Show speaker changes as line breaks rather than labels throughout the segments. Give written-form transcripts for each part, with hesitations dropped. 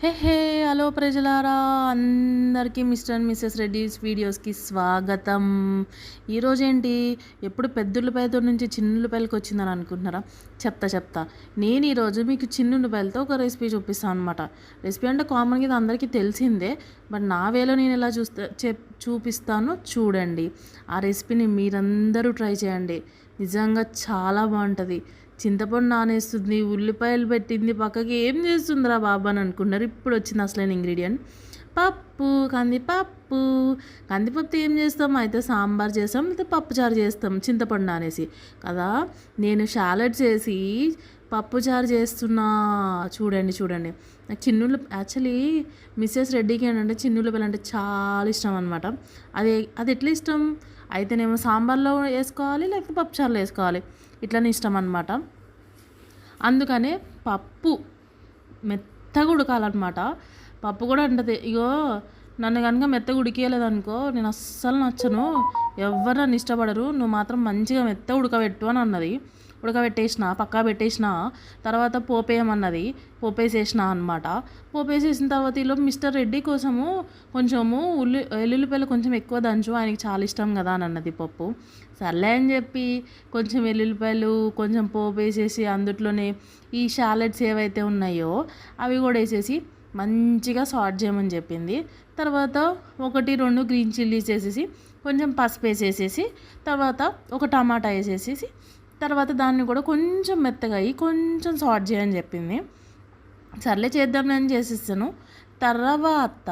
హే hey hello ప్రజలారా, అందరికీ mister and missus Reddy's వీడియోస్కి స్వాగతం. ఈరోజు ఏంటి, ఎప్పుడు పెద్దుల్లిపాయతో నుంచి చిన్నుల్లిపాయలకి వచ్చిందని అనుకుంటున్నారా? చెప్తా. నేను ఈరోజు మీకు చిన్నుల్లిపాయలతో ఒక రెసిపీ చూపిస్తాను అనమాట. రెసిపీ అంటే కామన్గా ఇది అందరికీ తెలిసిందే, బట్ నా వేలో నేను ఎలా చూపిస్తాను చూడండి. ఆ రెసిపీని మీరందరూ ట్రై చేయండి, నిజంగా చాలా బాగుంటుంది. చింతపండు నానేస్తుంది, ఉల్లిపాయలు పెట్టింది, పక్కకి ఏం చేస్తుందిరా బాబా అని అనుకున్నారు. ఇప్పుడు వచ్చింది అసలైన ఇంగ్రీడియంట్, పప్పు. కందిపప్పు ఏం చేస్తాం, అయితే సాంబార్ చేస్తాం, అయితే పప్పుచారు చేస్తాం చింతపండు నానేసి కదా. నేను సాలడ్ చేసి పప్పుచారు చేస్తున్నా. చూడండి. నాకు యాక్చువల్లీ మిస్సెస్ రెడ్డికి ఏంటంటే చిన్నులపాయలు అంటే చాలా ఇష్టం అనమాట. అది ఎట్లా ఇష్టం అయితేనేమో సాంబార్లో వేసుకోవాలి, లేకపోతే పప్పుచారులో వేసుకోవాలి, ఇట్లనే ఇష్టం అనమాట. అందుకనే పప్పు మెత్తగా ఉడకాలన్నమాట. పప్పు కూడా అంటది, ఇగో నన్ను కనుక మెత్తగా ఉడికేయలేదనుకో నేను అస్సలు నచ్చను, ఎవరు నన్ను ఇష్టపడరు, నువ్వు మాత్రం మంచిగా మెత్తగా ఉడకబెట్టు అని అన్నది. ఉడకబెట్టేసిన పక్కా పెట్టేసిన తర్వాత పోపేయమన్నది, పోపేసేసిన అనమాట. పోపేసేసిన తర్వాత ఈలో మిస్టర్ రెడ్డి కోసము కొంచెము ఎల్లుల్లిపాయలు కొంచెం ఎక్కువ దంచు, ఆయనకి చాలా ఇష్టం కదా అని అన్నది పప్పు. సర్లే అని చెప్పి కొంచెం వెల్లుల్లిపాయలు కొంచెం పోపేసేసి అందులోనే ఈ షాలెట్స్ ఏవైతే ఉన్నాయో అవి కూడా వేసేసి మంచిగా సాట్ చేయమని చెప్పింది. తర్వాత 1-2 గ్రీన్ చిల్లీస్ వేసేసి కొంచెం పసుపు వేసేసేసి తర్వాత ఒక టమాటా వేసేసేసి తర్వాత దాన్ని కూడా కొంచెం మెత్తగా అయ్యి కొంచెం సాట్ చేయని చెప్పింది. సర్లే చేద్దాం నేను చేసేస్తాను. తర్వాత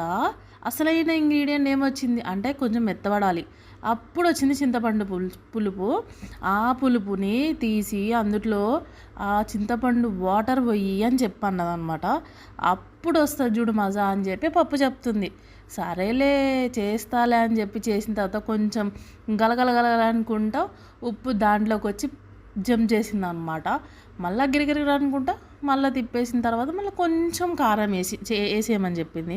అసలైన ఇంగ్రీడియంట్ ఏమొచ్చింది అంటే కొంచెం మెత్తబడాలి, అప్పుడు వచ్చింది చింతపండు పులుపు. ఆ పులుపుని తీసి అందులో ఆ చింతపండు వాటర్ పోయి అని చెప్పన్నదనమాట. అప్పుడు వస్తుంది చూడు మజా అని చెప్పి పప్పు చెప్తుంది. సరేలే చేస్తాలే అని చెప్పి చేసిన తర్వాత కొంచెం గలగలగల అనుకుంటా ఉప్పు దాంట్లోకి వచ్చి జంప్ చేసింది అనమాట. మళ్ళీ గిరిగిరి అనుకుంటా మళ్ళీ తిప్పేసిన తర్వాత మళ్ళీ కొంచెం కారం వేసేయమని చెప్పింది.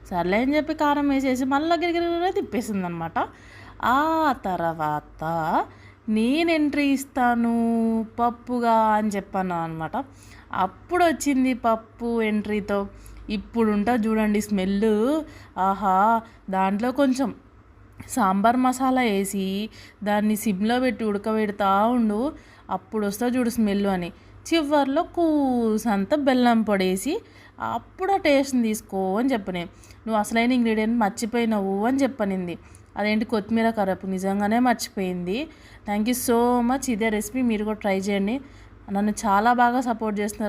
సర్లే అని చెప్పి కారం వేసేసి మళ్ళీ గిరిగిరి తిప్పేసింది అనమాట. ఆ తర్వాత నేను ఎంట్రీ ఇస్తాను పప్పుగా అని చెప్పాను అనమాట. అప్పుడు వచ్చింది పప్పు ఎంట్రీతో. ఇప్పుడు ఉంటుంది చూడండి స్మెల్, ఆహా. దాంట్లో కొంచెం సాంబార్ మసాలా వేసి దాన్ని సిమ్లో పెట్టి ఉడకబెడతా ఉండు, అప్పుడు వస్తా చూడు స్మెల్ అని. చివరిలో కూసంత బెల్లం పొడేసి అప్పుడు ఆ టేస్ట్ని తీసుకో అని చెప్పనే. నువ్వు అసలైన ఇంగ్రీడియంట్ మర్చిపోయినావు అని చెప్పనింది. అదేంటి కొత్తిమీర కరేపు, నిజంగానే మర్చిపోయింది. Thank you so much. ఇదే రెసిపీ మీరు కూడా ట్రై చేయండి. నన్ను చాలా బాగా సపోర్ట్ చేస్తున్నారు.